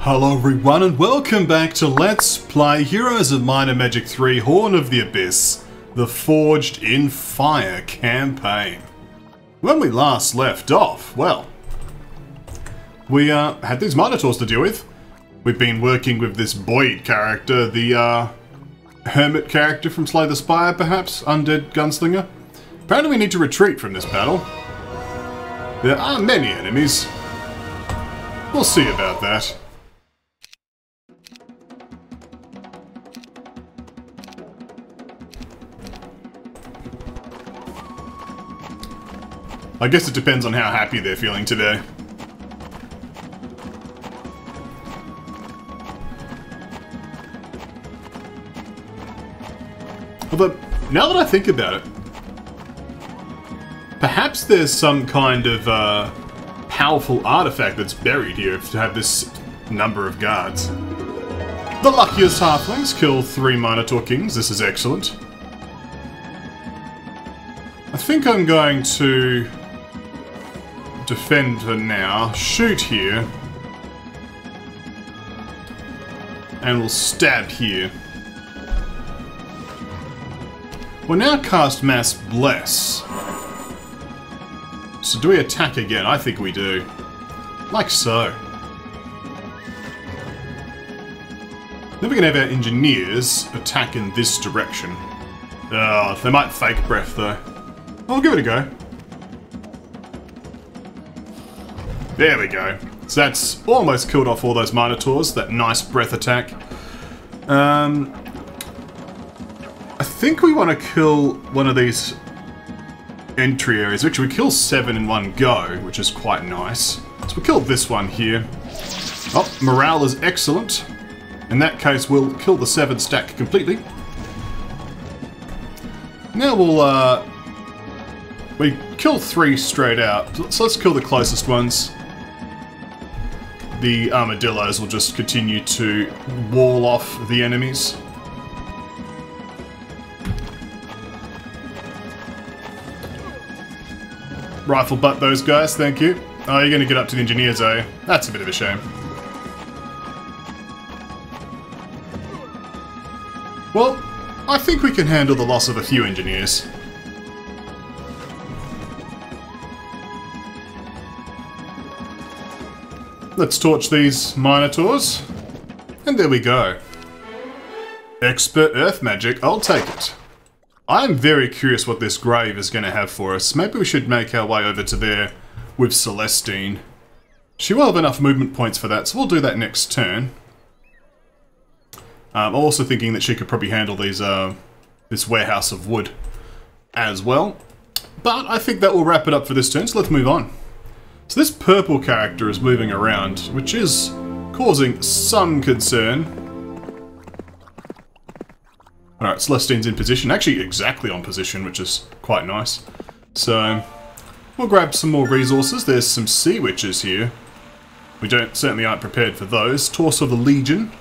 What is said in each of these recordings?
Hello everyone and welcome back to Let's Play Heroes of Might and Magic 3 Horn of the Abyss, the Forged in Fire campaign. When we last left off, well, we had these Minotaurs to deal with. We've been working with this Boyd character, the Hermit character from Slay the Spire perhaps, Undead Gunslinger. Apparently we need to retreat from this battle. There are many enemies. We'll see about that. I guess it depends on how happy they're feeling today. Although, now that I think about it, perhaps there's some kind of powerful artifact that's buried here to have this number of guards. The luckiest halflings kill 3 Minotaur Kings. This is excellent. I think I'm going to defend for now, shoot here, and we'll stab here. We'll now cast Mass Bless. So do we attack again? I think we do. Like so. Then we can have our engineers attack in this direction. Oh, they might fake breath though. I'll give it a go. There we go. So that's almost killed off all those Minotaurs, that nice breath attack. I think we want to kill one of these entry areas, which we kill 7 in one go, which is quite nice. So we killed this one here. Oh, morale is excellent. In that case, we'll kill the 7 stack completely. Now we'll, we kill 3 straight out, so let's kill the closest ones. The armadillos will just continue to wall off the enemies. Rifle butt those guys, thank you. Oh, you're gonna get up to the engineers, are you? That's a bit of a shame. Well, I think we can handle the loss of a few engineers. Let's torch these Minotaurs. And there we go. Expert Earth Magic, I'll take it. I'm very curious what this grave is going to have for us. Maybe we should make our way over to there with Celestine. She will have enough movement points for that, so we'll do that next turn. I'm also thinking that she could probably handle these, this warehouse of wood as well. But I think that will wrap it up for this turn, so let's move on. So this purple character is moving around, which is causing some concern. Alright, Celestine's in position, actually exactly on position, which is quite nice. So, we'll grab some more resources. There's some sea witches here. We certainly aren't prepared for those. Torso of the Legion.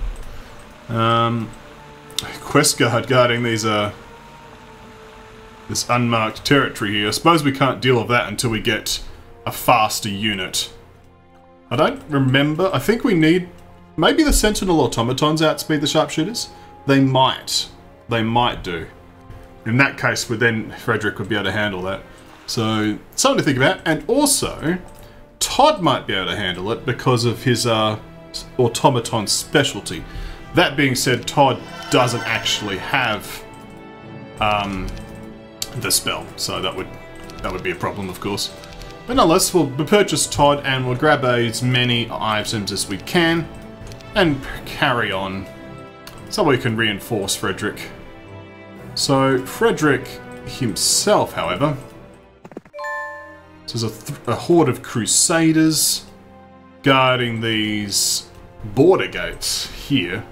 Quest guard guarding these, this unmarked territory here. I suppose we can't deal with that until we get a faster unit. I don't remember. I think we need... Maybe the Sentinel Automatons outspeed the Sharpshooters? They might. They might do. In that case, then Frederick would be able to handle that. So, something to think about. And also, Todd might be able to handle it because of his automaton specialty. That being said, Todd doesn't actually have the spell, so that would be a problem, of course. But nonetheless, we'll purchase Todd and we'll grab as many items as we can and carry on so we can reinforce Frederick. So, Frederick himself, however, there's a horde of Crusaders guarding these border gates here.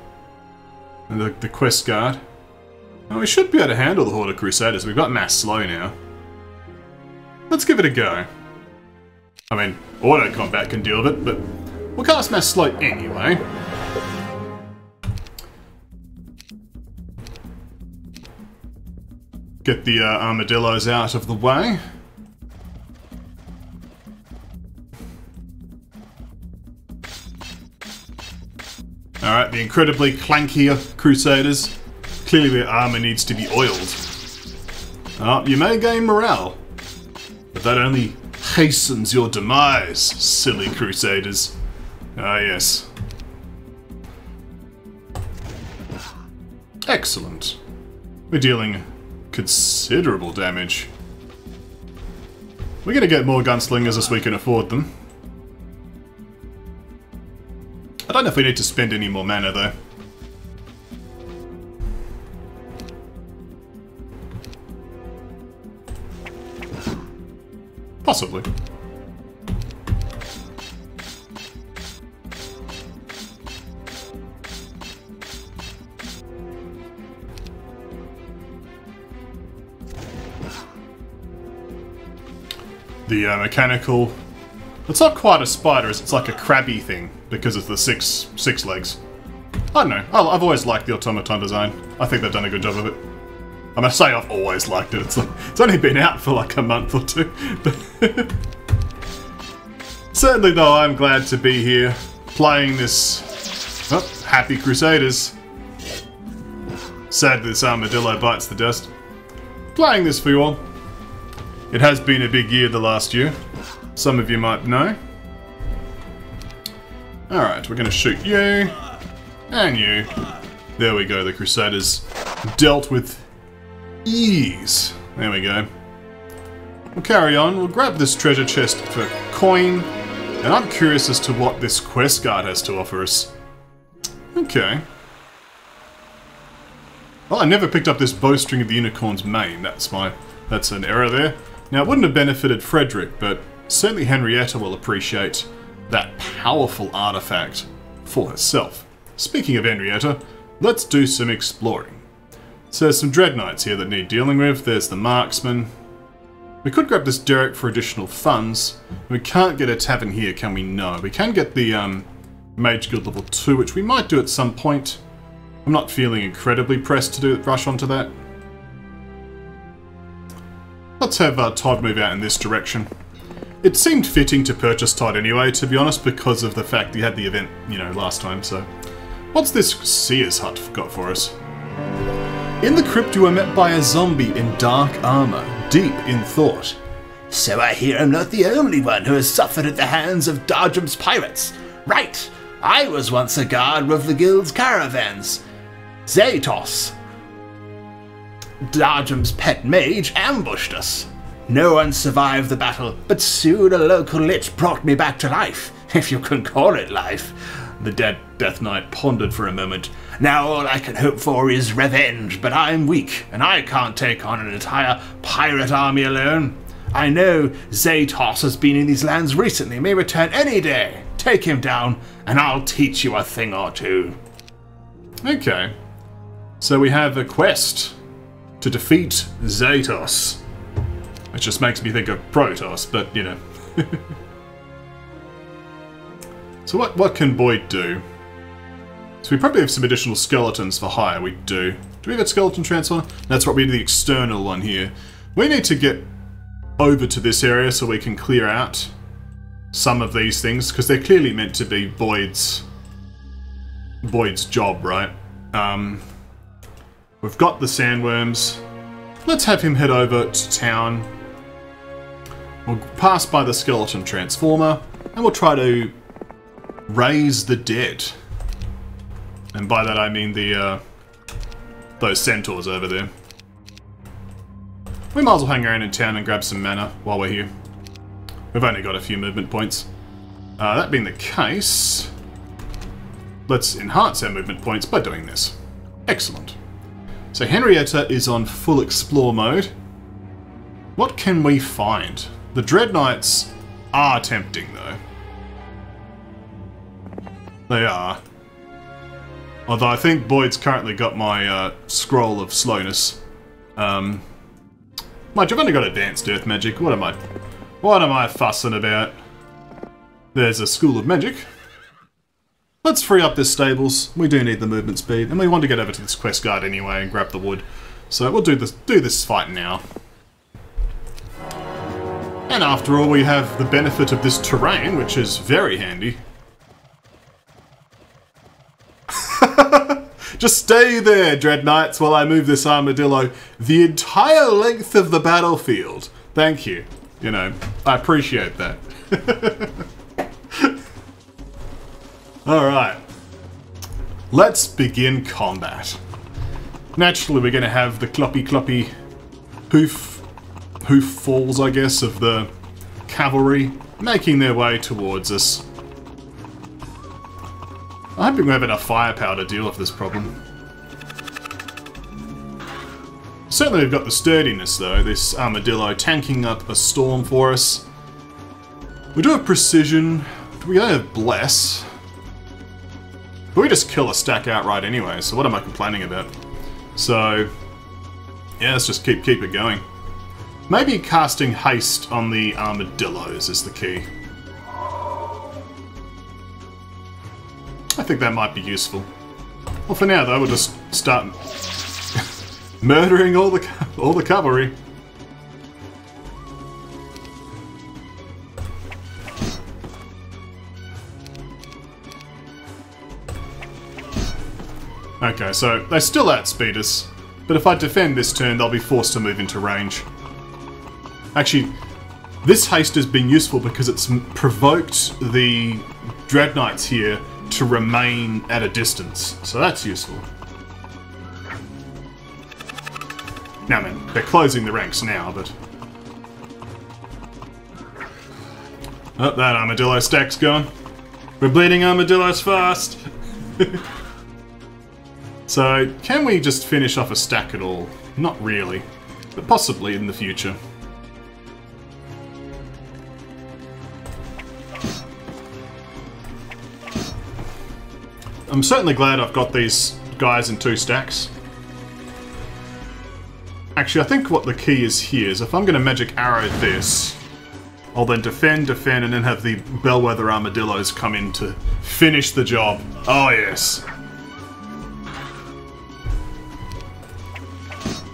And the quest guard. Well, we should be able to handle the horde of Crusaders. We've got mass slow now. Let's give it a go. I mean, auto combat can deal with it, but we'll cast Mass Slow anyway. Get the armadillos out of the way. Alright, the incredibly clanky Crusaders. Clearly their armor needs to be oiled. You may gain morale, but that only hastens your demise, silly Crusaders. Ah, yes. Excellent. We're dealing considerable damage. We're going to get more gunslingers as we can afford them. I don't know if we need to spend any more mana, though. Possibly. The mechanical... It's not quite a spider, it's like a crabby thing, because of the six legs. I don't know, I've always liked the automaton design. I think they've done a good job of it. I must say I've always liked it, it's only been out for like a month or two. Certainly though, I'm glad to be here, playing this... Oh, happy Crusaders. Sad this armadillo bites the dust. Playing this for you all. It has been a big year the last year. Some of you might know. Alright, we're going to shoot you. And you. There we go, the Crusaders dealt with ease. There we go. We'll carry on. We'll grab this treasure chest for coin. And I'm curious as to what this quest card has to offer us. Okay. Well, I never picked up this bowstring of the unicorn's mane. That's an error there. Now, it wouldn't have benefited Frederick, but certainly Henrietta will appreciate that powerful artifact for herself. Speaking of Henrietta, let's do some exploring. So there's some dreadnoughts here that need dealing with. There's the marksman. We could grab this derrick for additional funds. We can't get a tavern here, can we? No. We can get the Mage Guild level 2, which we might do at some point. I'm not feeling incredibly pressed to rush onto that. Let's have Todd move out in this direction. It seemed fitting to purchase Todd anyway, to be honest, because of the fact he had the event, you know, last time, so... What's this Seer's Hut got for us? In the crypt you are met by a zombie in dark armour, deep in thought. So I hear I'm not the only one who has suffered at the hands of Darjum's pirates. Right, I was once a guard of the guild's caravans. Zatos, Darjum's pet mage, ambushed us. No one survived the battle, but soon a local lich brought me back to life, if you can call it life. The dead Death Knight pondered for a moment. Now all I can hope for is revenge, but I'm weak, and I can't take on an entire pirate army alone. I know Zatos has been in these lands recently, may return any day. Take him down, and I'll teach you a thing or two. Okay. So we have a quest to defeat Zatos. Which just makes me think of Protoss, but, you know. So what can Boyd do? So we probably have some additional skeletons for hire, we do. Do we have a skeleton transfer? That's what we do, the external one here. We need to get over to this area so we can clear out some of these things, because they're clearly meant to be Boyd's job, right? We've got the Sandworms. Let's have him head over to town. We'll pass by the skeleton transformer, and we'll try to raise the dead. And by that I mean the those centaurs over there. We might as well hang around in town and grab some mana while we're here. We've only got a few movement points. That being the case, let's enhance our movement points by doing this. Excellent. So Henrietta is on full explore mode. What can we find? The Dreadknights are tempting though. They are. Although I think Boyd's currently got my scroll of slowness. Mind you, I've only got advanced earth magic. What am I fussing about? There's a school of magic. Let's free up this stables. We do need the movement speed, and we want to get over to this quest guard anyway and grab the wood. So we'll do this fight now. And after all, we have the benefit of this terrain, which is very handy. Just stay there, Dreadknights, while I move this armadillo the entire length of the battlefield. Thank you. You know, I appreciate that. Alright. Let's begin combat. Naturally, we're going to have the cloppy hoof falls, I guess, of the cavalry making their way towards us. I'm hoping we have enough firepower to deal with this problem. Certainly we've got the sturdiness, though, this armadillo tanking up a storm for us. We do have precision, we don't have bless. But we just kill a stack outright anyway, so what am I complaining about? So, yeah, let's just keep it going. Maybe casting haste on the armadillos is the key. I think that might be useful. Well, for now, though, we'll just start murdering all the cavalry. Okay, so they still outspeed us, but if I defend this turn, they'll be forced to move into range. Actually, this haste has been useful because it's provoked the Dreadknights here to remain at a distance, so that's useful. Now, man, they're closing the ranks now, but... Oh, that armadillo stack's gone. We're bleeding armadillos fast! So, can we just finish off a stack at all? Not really, but possibly in the future. I'm certainly glad I've got these guys in 2 stacks. Actually, I think what the key is here is if I'm going to magic arrow this, I'll then defend, and then have the bellwether armadillos come in to finish the job. Oh yes.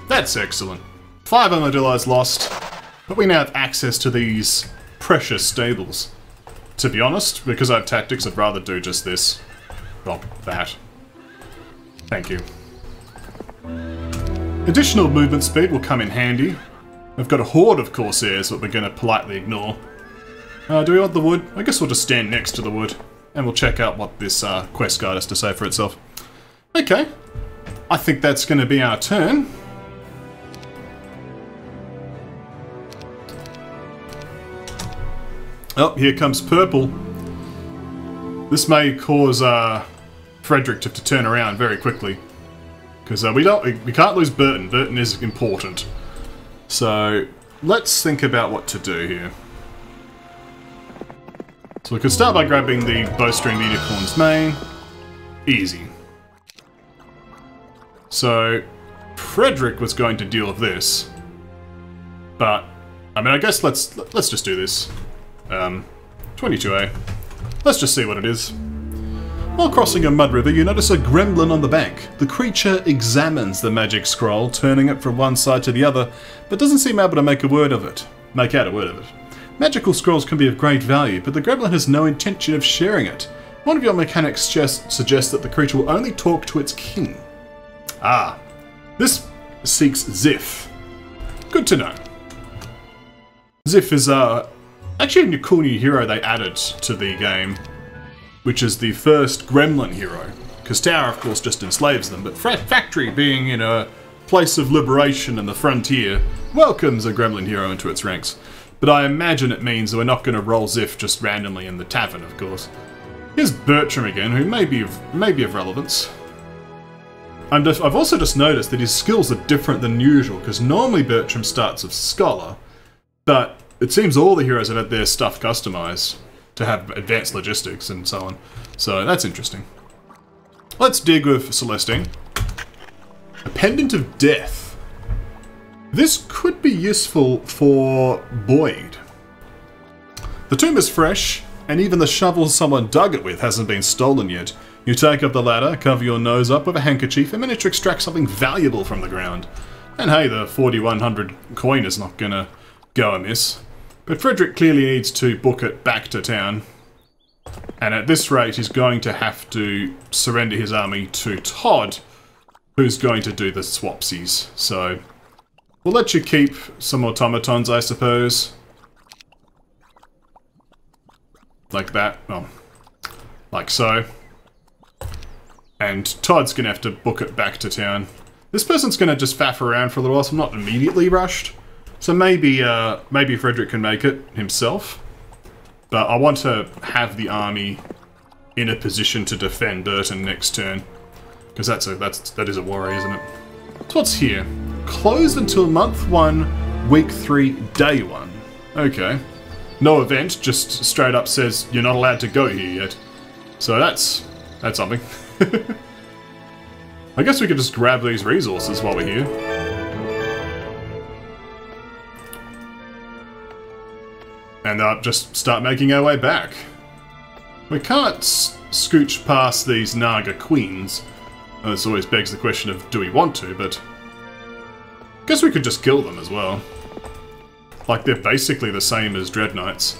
That's excellent. 5 armadillos lost, but we now have access to these precious stables. To be honest, because I have tactics, I'd rather do just this. Well, that. Thank you. Additional movement speed will come in handy. We've got a horde of Corsairs that we're going to politely ignore. Do we want the wood? I guess we'll just stand next to the wood, and we'll check out what this quest guide has to say for itself. Okay. I think that's going to be our turn. Oh, here comes purple. This may cause Frederick to turn around very quickly, because we can't lose Burton. Burton is important. So let's think about what to do here. So we could start by grabbing the Bowstring Unicorn's mane. Easy. So Frederick was going to deal with this, but I mean, I guess let's just do this. 22A. Let's just see what it is. While crossing a mud river, you notice a gremlin on the bank. The creature examines the magic scroll, turning it from one side to the other, but doesn't seem able to make out a word of it. Magical scrolls can be of great value, but the gremlin has no intention of sharing it. One of your mechanics suggests that the creature will only talk to its king. Ah, this seeks Ziff. Good to know. Ziff is actually a cool new hero they added to the game, which is the first gremlin hero. Because Tower, of course, just enslaves them, but Factory, being in a place of liberation and the frontier, welcomes a gremlin hero into its ranks. But I imagine it means that we're not going to roll Ziff just randomly in the tavern, of course. Here's Bertram again, who may be of relevance. I've also just noticed that his skills are different than usual, because normally Bertram starts with Scholar, but it seems all the heroes have had their stuff customized to have advanced logistics and so on. So that's interesting. Let's dig with Celestine. A Pendant of Death. This could be useful for Boyd. The tomb is fresh, and even the shovel someone dug it with hasn't been stolen yet. You take up the ladder, cover your nose up with a handkerchief, and manage to extract something valuable from the ground. And hey, the 4100 coin is not gonna go amiss. But Frederick clearly needs to book it back to town. And at this rate, he's going to have to surrender his army to Todd, who's going to do the swapsies. So, we'll let you keep some automatons, I suppose. Like that. Oh, like so. And Todd's going to have to book it back to town. This person's going to just faff around for a little while, so I'm not immediately rushed. So maybe Frederick can make it himself. But I want to have the army in a position to defend Burton next turn. Because that is a worry, isn't it? So what's here? Closed until month 1, week 3, day 1. Okay. No event, just straight up says you're not allowed to go here yet. So that's something. I guess we could just grab these resources while we're here. And just start making our way back. We can't scooch past these Naga queens. This always begs the question of, do we want to, but... I guess we could just kill them as well. Like, they're basically the same as Dreadknights.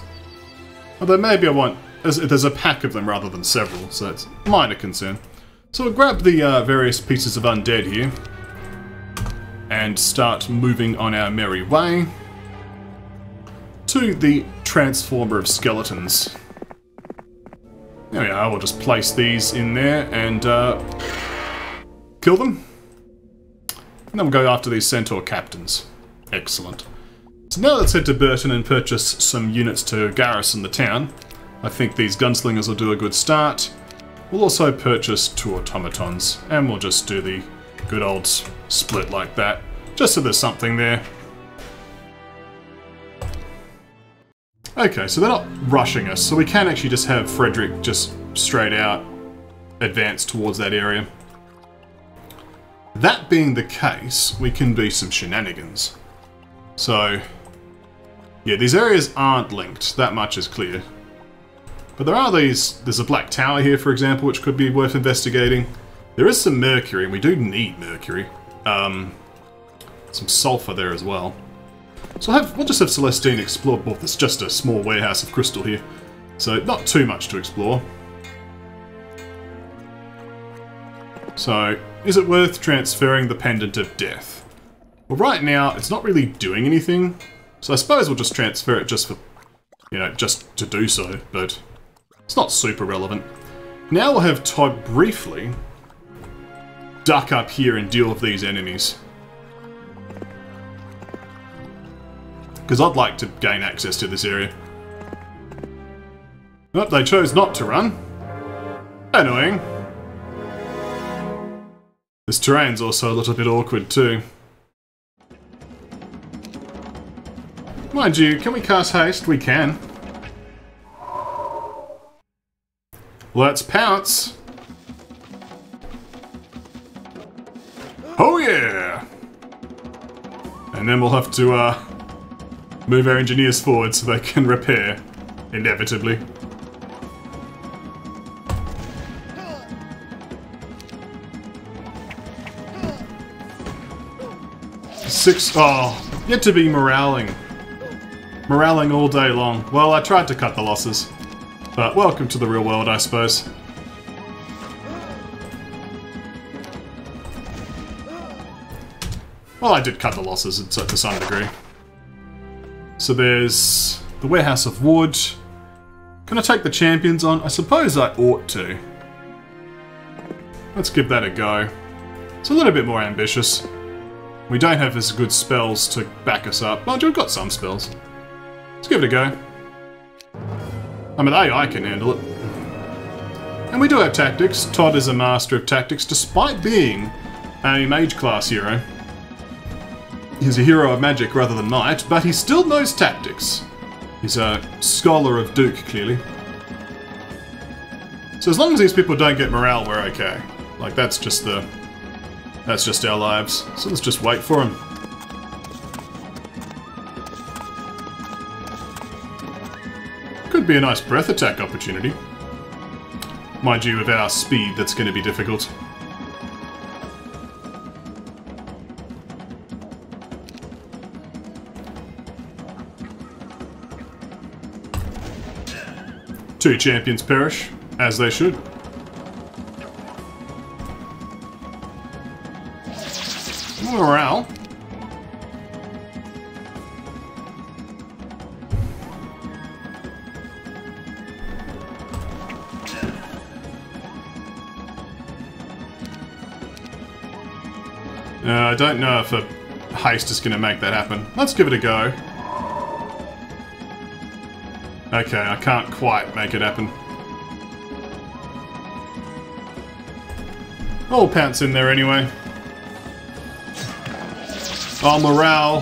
Although maybe I want... There's a pack of them rather than several, so it's a minor concern. So we'll grab the various pieces of undead here. And start moving on our merry way. To the Transformer of Skeletons. There we are, we'll just place these in there and kill them. And then we'll go after these Centaur Captains. Excellent. So now let's head to Burton and purchase some units to garrison the town. I think these gunslingers will do a good start. We'll also purchase 2 automatons, and we'll just do the good old split like that, just so there's something there. Okay, so they're not rushing us, so we can actually just have Frederick just straight out advance towards that area. That being the case, we can do some shenanigans. So, yeah, these areas aren't linked, that much is clear. But there are there's a black tower here, for example, which could be worth investigating. There is some mercury, and we do need mercury. Some sulfur there as well. So we'll just have Celestine explore. Well, there's just a small warehouse of crystal here, so not too much to explore. So, is it worth transferring the Pendant of Death? Well, right now, it's not really doing anything, so I suppose we'll just transfer it just for, you know, just to do so, but it's not super relevant. Now we'll have Todd briefly duck up here and deal with these enemies. Because I'd like to gain access to this area. Nope, they chose not to run. Annoying. This terrain's also a little bit awkward too. Mind you, can we cast haste? We can. Let's pounce. Oh yeah! And then we'll have to move our engineers forward so they can repair, inevitably. Oh, yet to be moraling. Moraling all day long. Well, I tried to cut the losses. But welcome to the real world, I suppose. Well, I did cut the losses to some degree. So there's the Warehouse of Wood. Can I take the champions on? I suppose I ought to. Let's give that a go. It's a little bit more ambitious. We don't have as good spells to back us up. Well, we've got some spells. Let's give it a go. I mean, AI can handle it. And we do have tactics. Todd is a master of tactics, despite being a mage class hero. He's a hero of magic rather than might, but he still knows tactics. He's a scholar of Duke, clearly. So as long as these people don't get morale, we're okay. Like, that's just our lives. So let's just wait for him. Could be a nice breath attack opportunity. Mind you, with our speed, that's going to be difficult. 2 champions perish, as they should. Morale. I don't know if a haste is going to make that happen. Let's give it a go. Okay, I can't quite make it happen. I'll pounce in there anyway. Oh, morale.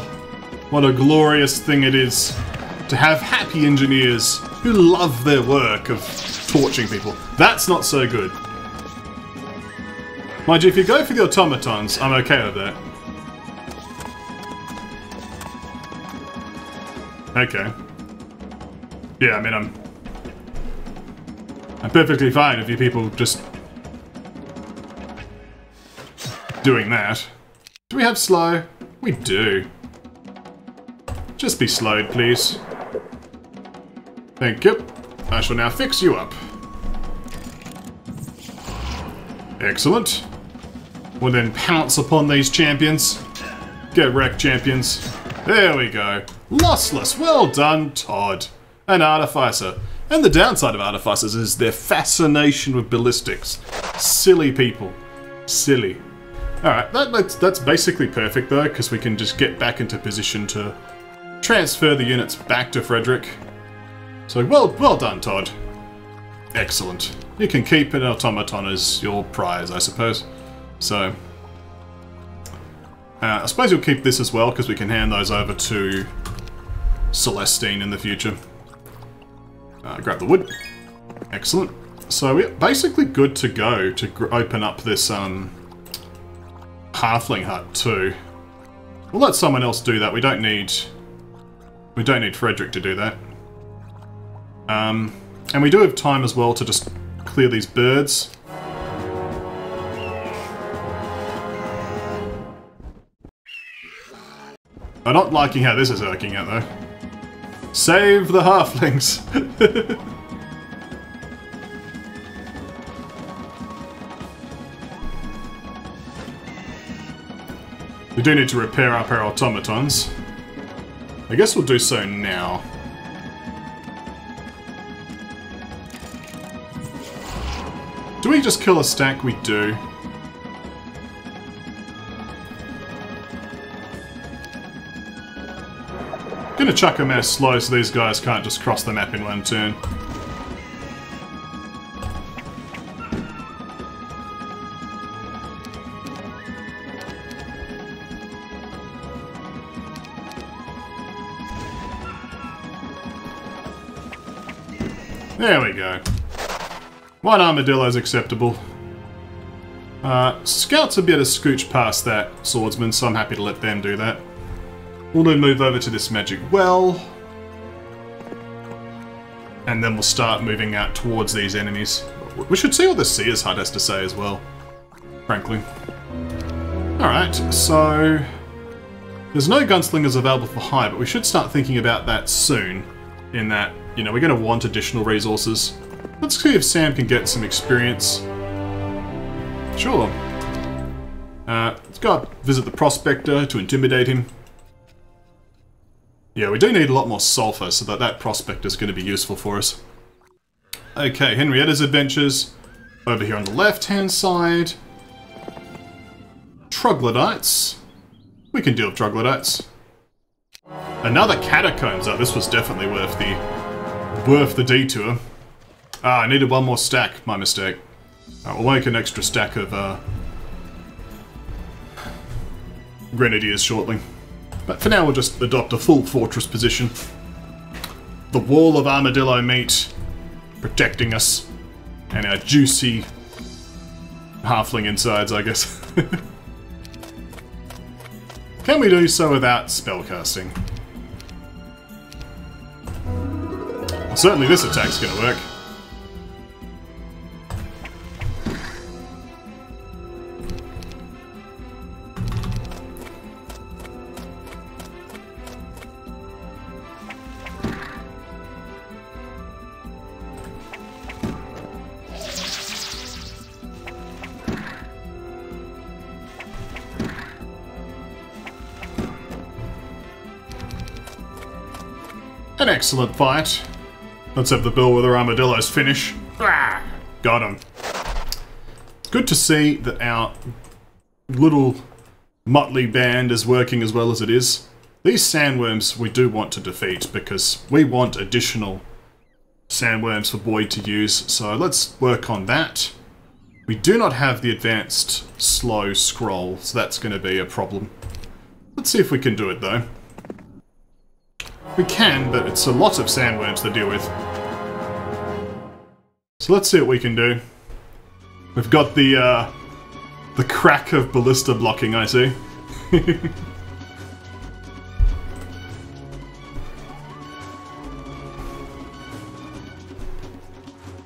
What a glorious thing it is to have happy engineers who love their work of torching people. That's not so good. Mind you, if you go for the automatons, I'm okay with that. Okay. Yeah, I mean, I'm perfectly fine if you people just doing that. Do we have slow? We do. Just be slowed, please. Thank you. I shall now fix you up. Excellent. We'll then pounce upon these champions. Get wrecked, champions. There we go. Lossless. Well done, Todd. An artificer. And the downside of artificers is their fascination with ballistics. Silly people. Silly. Alright, that's basically perfect though, because we can just get back into position to transfer the units back to Frederick. So, well done, Todd. Excellent. You can keep an automaton as your prize, I suppose. So, I suppose you'll keep this as well, because we can hand those over to Celestine in the future. Grab the wood. Excellent. So we're basically good to go to open up this halfling hut too. We'll let someone else do that. We don't need Frederick to do that. And we do have time as well to just clear these birds. I'm not liking how this is working out though. Save the halflings! We do need to repair up our automatons. I guess we'll do so now. Do we just kill a stack? We do. Gonna chuck them out slow so these guys can't just cross the map in one turn. There we go. One armadillo's acceptable. Scouts are a bit of scooch past that swordsman, so I'm happy to let them do that. We'll then move over to this magic well. And then we'll start moving out towards these enemies. We should see what the Seer's Hut has to say as well, frankly. Alright, so there's no gunslingers available for hire, but we should start thinking about that soon. In that, you know, we're going to want additional resources. Let's see if Sam can get some experience. Sure. Let's go visit the Prospector to intimidate him. Yeah, we do need a lot more sulfur, so that Prospector is going to be useful for us. Okay, Henrietta's Adventures. Over here on the left-hand side. Troglodytes. We can deal with Troglodytes. Another Catacombs. Oh, this was definitely worth the detour. Ah, I needed one more stack. My mistake. We'll make an extra stack of Grenadiers shortly. But for now, we'll just adopt a full fortress position. The wall of armadillo meat protecting us. And our juicy halfling insides, I guess. Can we do so without spellcasting? Well, certainly this attack's gonna work. An excellent fight. Let's have the Bellwether Armadillos finish. Got him. It's good to see that our little motley band is working as well as it is. These sandworms we do want to defeat because we want additional sandworms for Boyd to use, so let's work on that. We do not have the advanced slow scroll, so that's going to be a problem. Let's see if we can do it though. We can, but it's a lot of sandworms to deal with. So let's see what we can do. We've got the crack of ballista blocking, I see.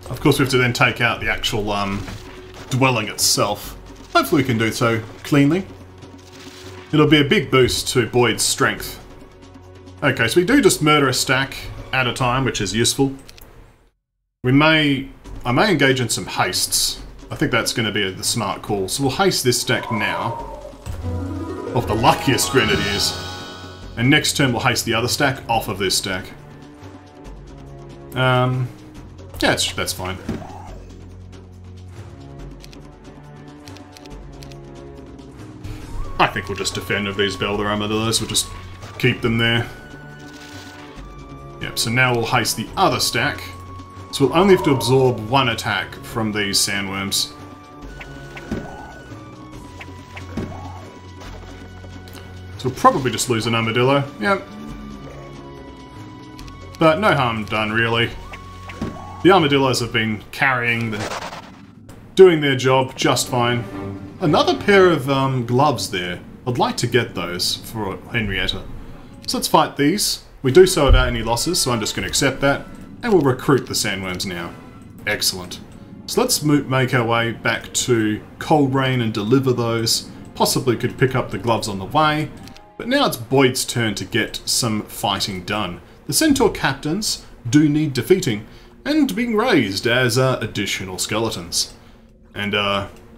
Of course we have to then take out the actual dwelling itself. Hopefully we can do so cleanly. It'll be a big boost to Boyd's strength. Okay, so we do just murder a stack at a time, which is useful. I may engage in some hastes. I think that's going to be the smart call. So we'll haste this stack now. Of the luckiest grenadiers. And next turn we'll haste the other stack off of this stack. Yeah, that's fine. I think we'll just defend with these Bellwether Armadillos. We'll just keep them there. Yep, so now we'll haste the other stack. So we'll only have to absorb one attack from these sandworms. So we'll probably just lose an armadillo. Yep. But no harm done, really. The armadillos have been doing their job just fine. Another pair of gloves there. I'd like to get those for Henrietta. So let's fight these. We do so without any losses, so I'm just going to accept that. And we'll recruit the sandworms now. Excellent. So let's make our way back to Cold Rain and deliver those. Possibly could pick up the gloves on the way. But now it's Boyd's turn to get some fighting done. The Centaur captains do need defeating and being raised as additional skeletons. And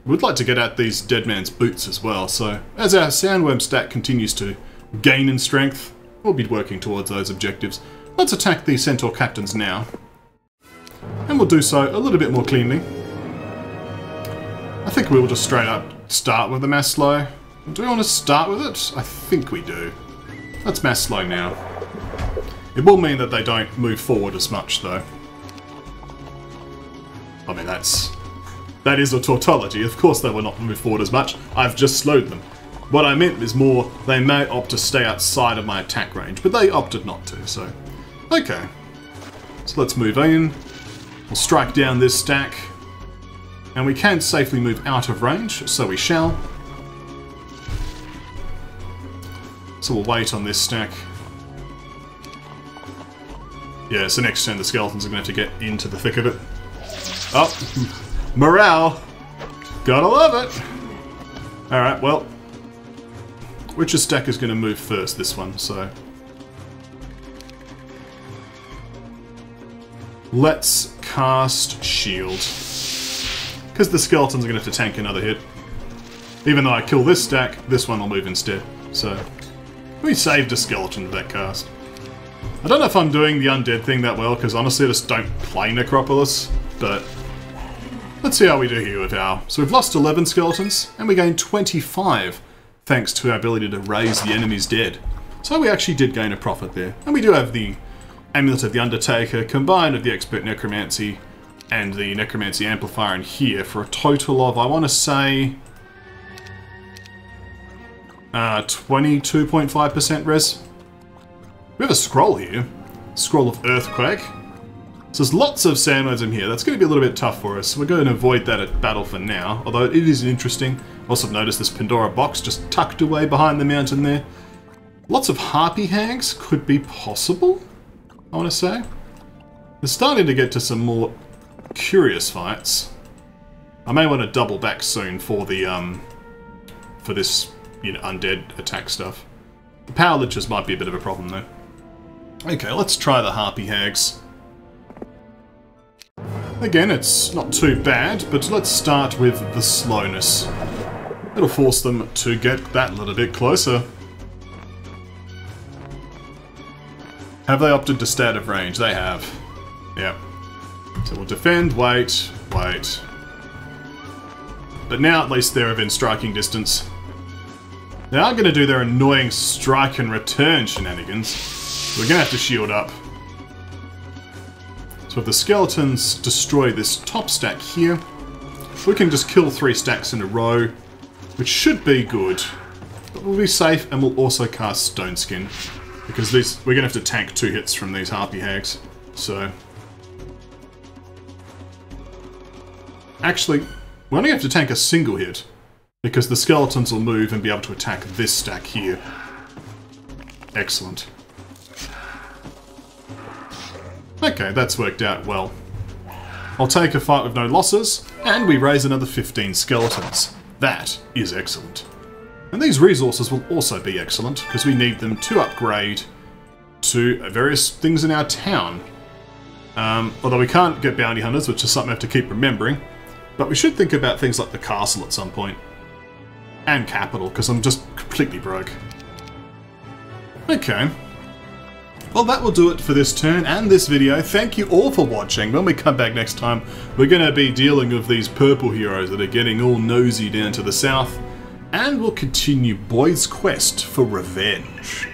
we'd like to get at these dead man's boots as well. So as our sandworm stack continues to gain in strength, we'll be working towards those objectives. Let's attack the Centaur captains now. And we'll do so a little bit more cleanly. I think we will just straight up start with the mass slow. Do we want to start with it? I think we do. Let's mass slow now. It will mean that they don't move forward as much though. I mean that is a tautology. Of course they will not move forward as much. I've just slowed them. What I meant is more, they may opt to stay outside of my attack range, but they opted not to, so... Okay. So let's move in. We'll strike down this stack. And we can safely move out of range, so we shall. So we'll wait on this stack. Yeah, so next turn the skeletons are going to have to get into the thick of it. Oh! Morale! Gotta love it! Alright, well... Which stack is going to move first? This one, so... Let's cast Shield. Because the skeletons are going to have to tank another hit. Even though I kill this stack, this one will move instead. So, we saved a skeleton with that cast. I don't know if I'm doing the undead thing that well, because honestly I just don't play Necropolis, but... Let's see how we do here with our... So we've lost 11 skeletons, and we gained 25, thanks to our ability to raise the enemy's dead. So we actually did gain a profit there. And we do have the Amulet of the Undertaker, combined with the Expert Necromancy, and the Necromancy Amplifier in here, for a total of, I want to say... 22.5% res. We have a scroll here. Scroll of Earthquake. So there's lots of sandworms in here. That's going to be a little bit tough for us. We're going to avoid that at battle for now, although it is interesting. Also noticed this Pandora box just tucked away behind the mountain there. Lots of harpy hags could be possible, I want to say. We're starting to get to some more curious fights. I may want to double back soon for the for this, you know, undead attack stuff. The power liches might be a bit of a problem though. Okay, let's try the harpy hags. Again, it's not too bad, but let's start with the slowness. It'll force them to get that little bit closer. Have they opted to stay out of range? They have. Yep. So we'll defend, wait. But now at least they're within striking distance. They are going to do their annoying strike and return shenanigans. We're going to have to shield up. So if the skeletons destroy this top stack here, we can just kill 3 stacks in a row, which should be good. But we'll be safe, and we'll also cast Stone Skin, because we're going to have to tank 2 hits from these Harpy Hags. So actually, we only have to tank a single hit, because the skeletons will move and be able to attack this stack here. Excellent. Okay, that's worked out well. I'll take a fight with no losses, and we raise another 15 skeletons. That is excellent. And these resources will also be excellent, because we need them to upgrade to various things in our town. Although we can't get bounty hunters, which is something I have to keep remembering. But we should think about things like the castle at some point. And capital, because I'm just completely broke. Okay. Well, that will do it for this turn and this video. Thank you all for watching. When we come back next time, we're going to be dealing with these purple heroes that are getting all nosy down to the south. And we'll continue Boyd's quest for revenge.